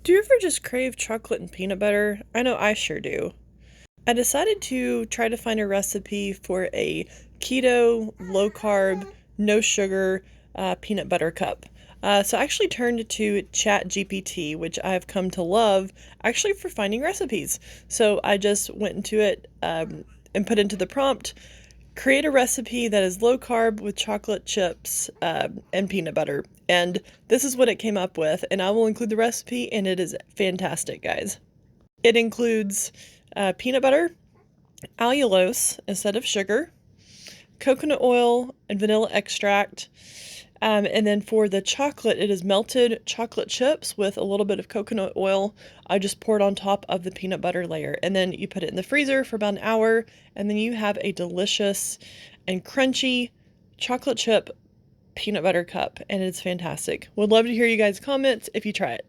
Do you ever just crave chocolate and peanut butter? I know I sure do. I decided to try to find a recipe for a keto, low carb, no sugar peanut butter cup. So I actually turned to ChatGPT, which I've come to love actually for finding recipes. So I just went into it and put into the prompt, create a recipe that is low carb with chocolate chips and peanut butter. And this is what it came up with, and I will include the recipe, and it is fantastic, guys. It includes peanut butter, allulose instead of sugar, coconut oil, and vanilla extract. And then for the chocolate, it is melted chocolate chips with a little bit of coconut oil. I just poured on top of the peanut butter layer. And then you put it in the freezer for about an hour, and then you have a delicious and crunchy chocolate chip peanut butter cup, and it's fantastic. Would love to hear you guys' comments if you try it.